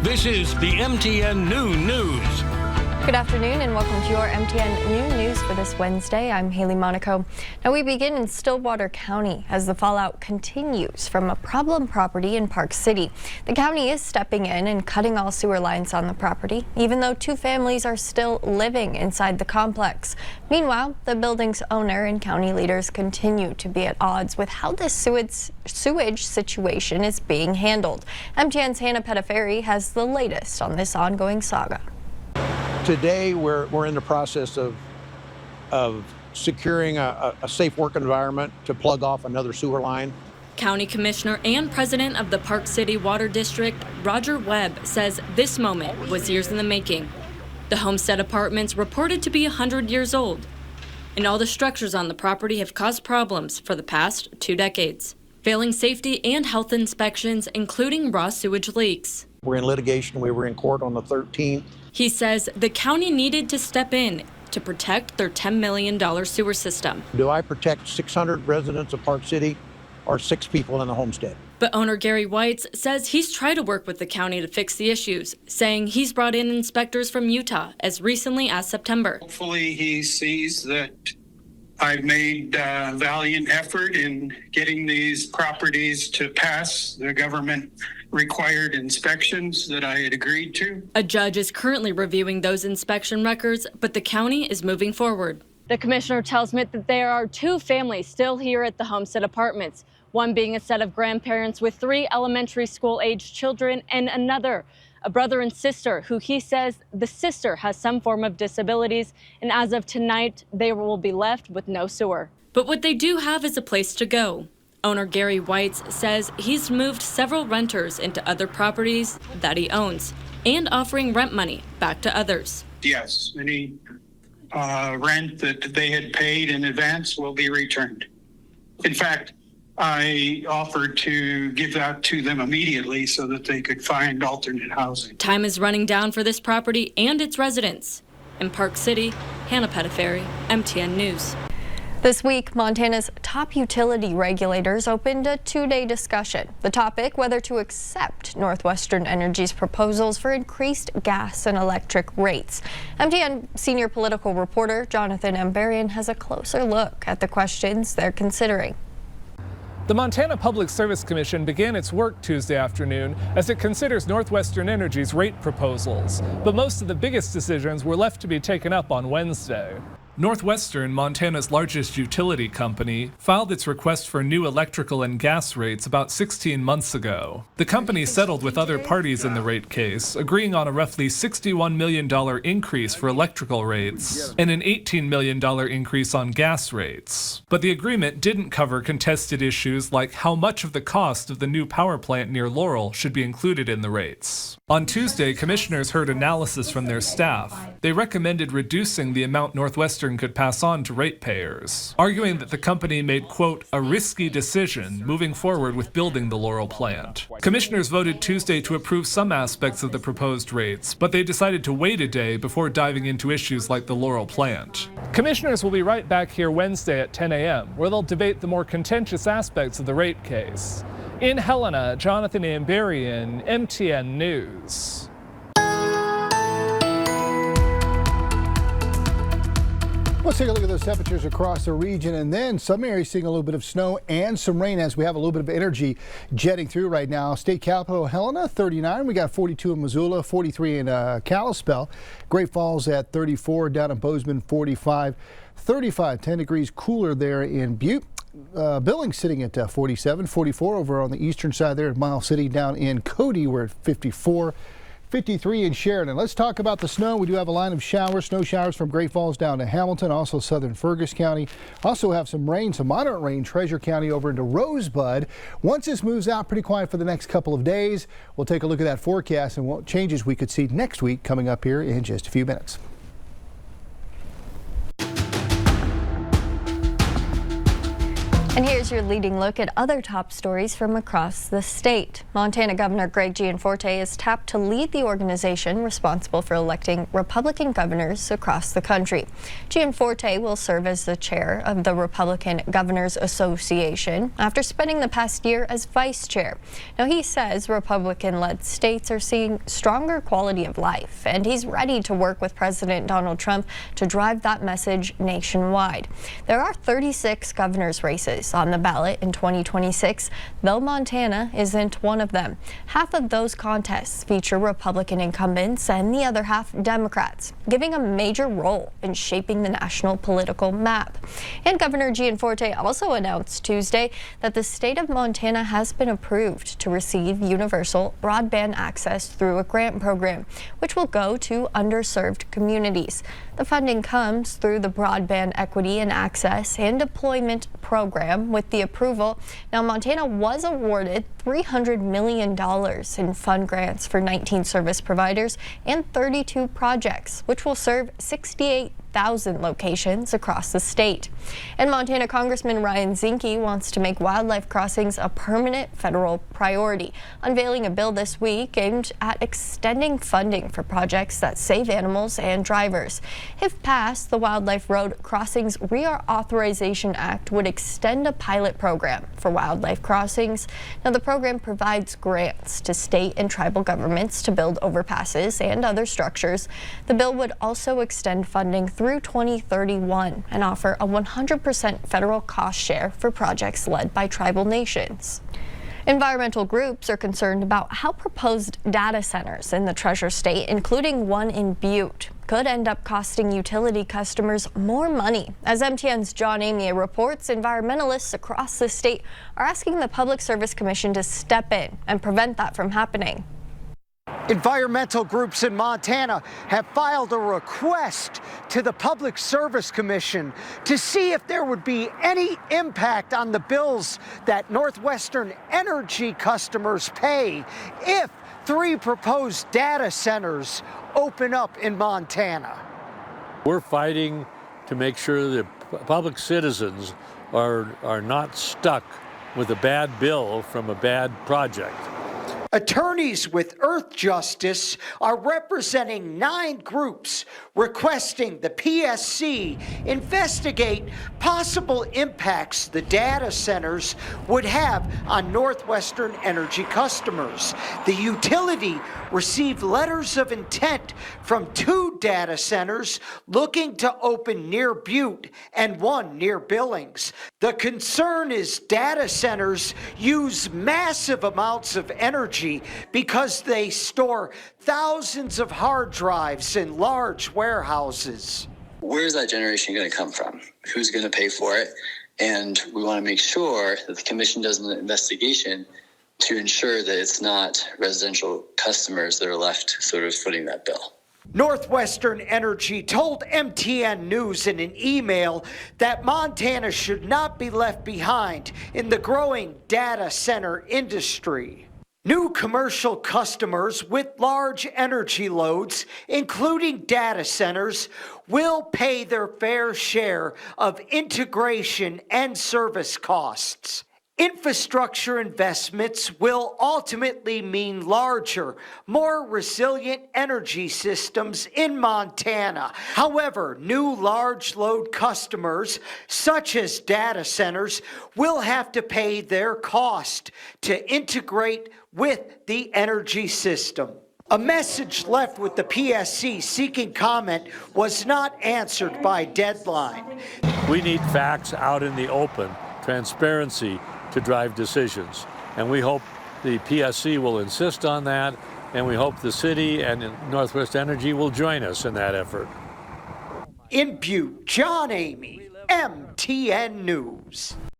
This is the MTN Noon News. Good afternoon and welcome to your MTN Noon News for this Wednesday. I'm Hailey, Monaco. Now we begin in Stillwater County as the fallout continues from a problem property in Park City. The county is stepping in and cutting all sewer lines on the property, even though 2 families are still living inside the complex. Meanwhile, the building's owner and county leaders continue to be at odds with how this sewage situation is being handled. MTN's Hannah Pettiferi has the latest on this ongoing saga. Today, we're in the process of securing a safe work environment to plug off another sewer line. County Commissioner and President of the Park City Water District, Roger Webb, says this moment was years in the making. The homestead apartments reported to be 100 years old, and all the structures on the property have caused problems for the past 2 decades, failing safety and health inspections, including raw sewage leaks. We're in litigation. We were in court on the 13th. He says the county needed to step in to protect their $10 million sewer system. Do I protect 600 residents of Park City or 6 people in the homestead? But owner Gary Whites says he's tried to work with the county to fix the issues, saying he's brought in inspectors from Utah as recently as September. Hopefully he sees that I've made a valiant effort in getting these properties to pass the government required inspections that I had agreed to. A judge is currently reviewing those inspection records, but the county is moving forward. The commissioner tells me that there are 2 families still here at the homestead apartments, one being a set of grandparents with 3 elementary school-aged children and another, a brother and sister, who he says the sister has some form of disabilities, and as of tonight, they will be left with no sewer. But what they do have is a place to go. Owner Gary Whites says he's moved several renters into other properties that he owns and offering rent money back to others. Yes, any rent that they had paid in advance will be returned. In fact, I offered to give that to them immediately so that they could find alternate housing. Time is running down for this property and its residents. In Park City, Hannah Pettiferi, MTN News. This week, Montana's top utility regulators opened a 2-day discussion. The topic, whether to accept Northwestern Energy's proposals for increased gas and electric rates. MTN senior political reporter Jonathan Ambarian has a closer look at the questions they're considering. The Montana Public Service Commission began its work Tuesday afternoon as it considers Northwestern Energy's rate proposals. But most of the biggest decisions were left to be taken up on Wednesday. Northwestern, Montana's largest utility company, filed its request for new electrical and gas rates about 16 months ago. The company settled with other parties in the rate case, agreeing on a roughly $61 million increase for electrical rates and an $18 million increase on gas rates. But the agreement didn't cover contested issues like how much of the cost of the new power plant near Laurel should be included in the rates. On Tuesday, commissioners heard analysis from their staff. They recommended reducing the amount Northwestern could pass on to ratepayers, arguing that the company made, quote, a risky decision moving forward with building the Laurel plant. Commissioners voted Tuesday to approve some aspects of the proposed rates, but they decided to wait a day before diving into issues like the Laurel plant. Commissioners will be right back here Wednesday at 10 a.m., where they'll debate the more contentious aspects of the rate case. In Helena, Jonathan Ambarian, MTN News. Let's take a look at those temperatures across the region, and then some areas seeing a little bit of snow and some rain as we have a little bit of energy jetting through right now. State capital Helena 39, we got 42 in Missoula, 43 in Kalispell, Great Falls at 34, down in Bozeman 45, 35, 10 degrees cooler there in Butte. Billings sitting at 47, 44 over on the eastern side there in Miles City. Down in Cody we're at 54. 53 in Sheridan. Let's talk about the snow. We do have a line of showers, snow showers from Great Falls down to Hamilton, also southern Fergus County. Also have some rain, some moderate rain, Treasure County over into Rosebud. Once this moves out, pretty quiet for the next couple of days. We'll take a look at that forecast and what changes we could see next week coming up here in just a few minutes. And here's your leading look at other top stories from across the state. Montana Governor Greg Gianforte is tapped to lead the organization responsible for electing Republican governors across the country. Gianforte will serve as the chair of the Republican Governors Association after spending the past year as vice chair. Now, he says Republican-led states are seeing stronger quality of life, and he's ready to work with President Donald Trump to drive that message nationwide. There are 36 governors' races on the ballot in 2026, though Montana isn't one of them. Half of those contests feature Republican incumbents and the other half Democrats, giving a major role in shaping the national political map. And Governor Gianforte also announced Tuesday that the state of Montana has been approved to receive universal broadband access through a grant program, which will go to underserved communities. The funding comes through the Broadband Equity and Access and Deployment Program. With the approval, now Montana was awarded $300 million in fund grants for 19 service providers and 32 projects, which will serve 68,000 locations across the state. And Montana Congressman Ryan Zinke wants to make wildlife crossings a permanent federal priority, unveiling a bill this week aimed at extending funding for projects that save animals and drivers. If passed, the Wildlife Road Crossings Reauthorization Act would extend a pilot program for wildlife crossings. Now, the program provides grants to state and tribal governments to build overpasses and other structures. The bill would also extend funding through 2031 and offer a 100% federal cost share for projects led by tribal nations. Environmental groups are concerned about how proposed data centers in the Treasure State, including one in Butte, could end up costing utility customers more money. As MTN's John Amier reports, environmentalists across the state are asking the Public Service Commission to step in and prevent that from happening. Environmental groups in Montana have filed a request to the Public Service Commission to see if there would be any impact on the bills that Northwestern Energy customers pay if 3 proposed data centers open up in Montana. We're fighting to make sure that public citizens are not stuck with a bad bill from a bad project. Attorneys with Earth Justice are representing 9 groups requesting the PSC investigate possible impacts the data centers would have on Northwestern Energy customers. The utility received letters of intent from 2 data centers looking to open near Butte and 1 near Billings. The concern is data centers use massive amounts of energy because they store thousands of hard drives in large warehouses. Where's that generation going to come from? Who's going to pay for it? And we want to make sure that the commission does an investigation to ensure that it's not residential customers that are left sort of footing that bill. Northwestern Energy told MTN News in an email that Montana should not be left behind in the growing data center industry. New commercial customers with large energy loads, including data centers, will pay their fair share of integration and service costs. Infrastructure investments will ultimately mean larger, more resilient energy systems in Montana. However, new large load customers, such as data centers, will have to pay their cost to integrate with the energy system. A message left with the PSC seeking comment was not answered by deadline. We need facts out in the open, transparency to drive decisions. And we hope the PSC will insist on that, and we hope the city and Northwest Energy will join us in that effort. In Butte, John Amier, MTN News.